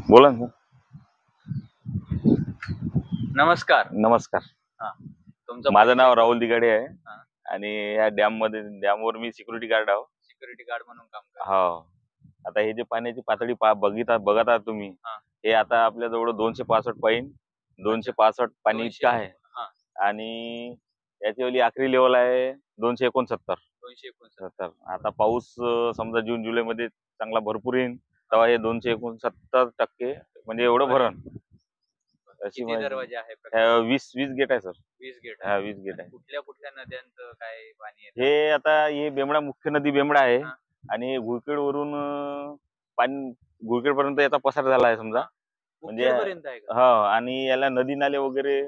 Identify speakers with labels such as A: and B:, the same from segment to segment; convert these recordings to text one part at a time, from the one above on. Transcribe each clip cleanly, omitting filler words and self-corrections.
A: बोला ना.
B: नमस्कार.
A: नमस्कार.
B: हा, तुमचं
A: माझं नाव राहुल दिगाडे आहे
B: हा.
A: आणि या डॅमवर मी सिक्युरिटी गार्ड आहो.
B: सिक्युरिटी गार्ड म्हणून काम करतो.
A: हो. आता हे जे पाण्याची पातळी बघत आहात तुम्ही,
B: हा.
A: हे आता आपल्या जवळ 265 पॉईंट 265 पाणी इतकं आहे
B: हा.
A: आणि याची आखरी लेवल आहे 269.
B: 269.
A: आता पाऊस समजा जून जुलै मध्ये चांगला भरपूर येईल तेव्हा हे 269% म्हणजे एवढं भरण. अशी
B: किती दरवाजे आहे?
A: 20 गेट आहे सर.
B: 20 गेट.
A: 20 गेट आहे.
B: कुठल्या कुठल्या नद्यांचं काय पाणी येतं?
A: हे आता हे बेमडा मुख्य नदी बेमडा आहे
B: हा.
A: आणि घुळखेडवरून पाणी घुळखेडपर्यंत याचा पसार झाला आहे समजा. म्हणजे
B: मुखेडपर्यंत आहे का?
A: हो, आणि याला नदी नाले वगैरे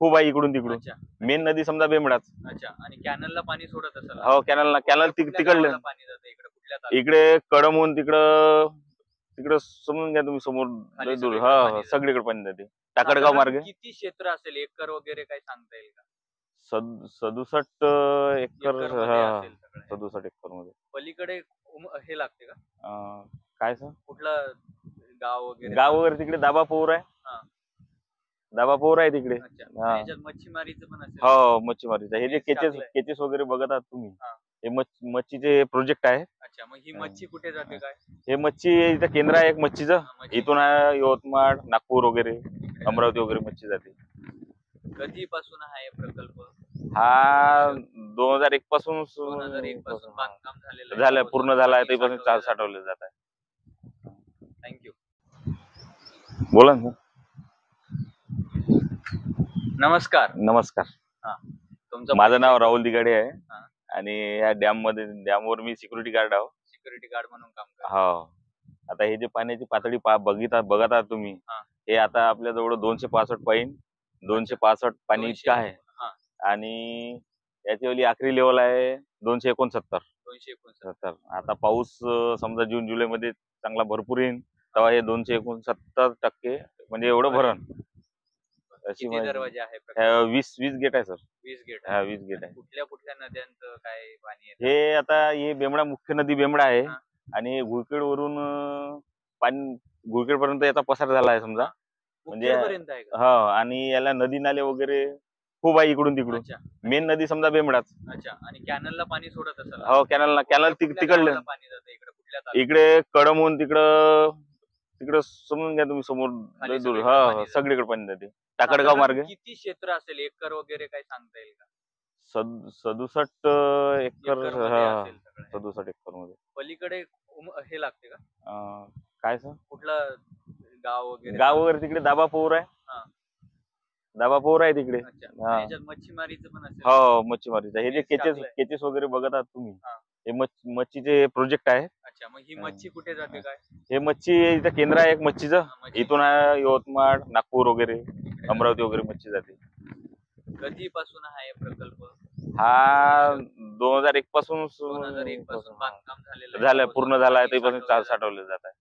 A: खूप आहे इकडून तिकडून.
B: अच्छा.
A: मेन नदी समजा बेमडाच.
B: अच्छा. आणि कॅनलला पाणी सोडत असेल?
A: हो, कॅनल तिकडलं
B: पाणी जातं इकडे कुठल्या तालुक्यात?
A: इकडे कडमहून तिकडं समजून घ्या तुम्ही समोर
B: खाली
A: दूर.
B: सगळीकडे
A: हो,
B: पाणी जातं.
A: सगळीकडे पाणी जाते टाकडगाव
B: साधारण
A: मार्गे.
B: किती क्षेत्र असेल, एकर वगैरे काय सांगता येईल का?
A: 67 एकर.
B: एकरमध्ये असेल सगळं.
A: 67 एकर मध्ये.
B: पलीकडे हे लागते का?
A: काय सर?
B: कुठलं गाव वगैरे?
A: गाव वगैरे तिकडे दाबापूर आहे.
B: हा.
A: दाबापूर आहे तिकडे.
B: अच्छा.
A: हा.
B: याच्यात मच्छीमारीचं पण असेल?
A: हो, मच्छीमारीचा. हे जे
B: Mix टाकलंय.
A: केचेस वगैरे बघत आहात तुम्ही,
B: हा.
A: हे मच्छीचे प्रोजेक्ट आहे.
B: अच्छा. मग ही मच्छी कुठे जाते काय?
A: हे मच्छी इथं केंद्र आहे एक मच्छीचं.
B: मच्छी
A: इथून आहे यवतमाळ, नागपूर वगैरे, अमरावती वगैरे मच्छी जाते.
B: कधीपासून हा हे प्रकल्प?
A: हा 2001 पासून
B: 2001 पासून बांधकाम झालेलं आहे.
A: झालं, पूर्ण झाला आहे.
B: पाणी
A: तेपासून
B: साठवलं जातं.
A: साठवले जात आहे.
B: थँक्यू.
A: बोला ना.
B: नमस्कार.
A: नमस्कार.
B: हा, तुमचं
A: माझं नाव राहुल दिगाडे आहे
B: हा.
A: आणि या डॅमवर मी सिक्युरिटी गार्ड आहो.
B: सिक्युरिटी गार्ड म्हणून काम करतो.
A: हो. आता हे जे पाण्याची पातळी बघत आहात तुम्ही,
B: हा.
A: हे आता आपल्या जवळ 265 पॉईंट 265 पाणी इतकं आहे
B: हा.
A: आणि याची आखरी लेवल आहे 269.
B: 269.
A: आता पाऊस समजा जून जुलै मध्ये चांगला भरपूर येईल तेव्हा हे 269% म्हणजे एवढं भरण. अशी
B: किती दरवाजे आहे?
A: 20 गेट आहे सर.
B: 20 गेट.
A: 20 गेट आहे.
B: कुठल्या कुठल्या नद्यांचं काय पाणी येतं?
A: हे आता हे बेमडा मुख्य नदी बेमडा आहे
B: हा.
A: आणि घुळखेडवरून पाणी घुळखेडपर्यंत याचा पसार झाला आहे समजा. म्हणजे
B: मुखेडपर्यंत आहे का?
A: हो, आणि याला नदी नाले वगैरे खूप आहे इकडून तिकडून.
B: अच्छा.
A: मेन नदी समजा बेमडाच.
B: अच्छा. आणि कॅनलला पाणी सोडत असेल?
A: हो, कॅनल तिकडलं
B: पाणी जातं इकडे कुठल्या तालुक्यात?
A: इकडे कडमहून तिकडं समजून घ्या तुम्ही समोर
B: खाली
A: दूर.
B: सगळीकडे पाणी
A: हो,
B: जातं.
A: सगळीकडे पाणी जाते टाकडगाव
B: साधारण
A: मार्गे.
B: किती क्षेत्र असेल, एकर वगैरे काय सांगता येईल का?
A: 67 एकर.
B: एकरमध्ये असेल सगळं.
A: 67 एकर मध्ये.
B: पलीकडे हे लागते का?
A: काय सर?
B: कुठलं गाव वगैरे?
A: गाव वगैरे तिकडे दाबापूर आहे.
B: हा.
A: दाबापूर आहे तिकडे.
B: अच्छा.
A: हा.
B: याच्यात मच्छीमारीचं पण असेल?
A: हो, मच्छीमारीचा. हे जे
B: Mix टाकलंय.
A: केचेस वगैरे बघत आहात तुम्ही,
B: हा.
A: हे मच्छीचे प्रोजेक्ट आहे.
B: अच्छा. मग ही मच्छी कुठे जाते काय?
A: हे मच्छी इथं केंद्र आहे एक मच्छीचं.
B: मच्छी
A: इथून आहे यवतमाळ, नागपूर वगैरे, अमरावती वगैरे मच्छी जाते.
B: कधीपासून हा हे प्रकल्प?
A: हा 2001 पासून
B: 2001 पासून बांधकाम झालेलं आहे.
A: झालं, पूर्ण झाला आहे.
B: पाणी
A: तेपासून
B: साठवलं जातं.
A: साठवले जात आहे.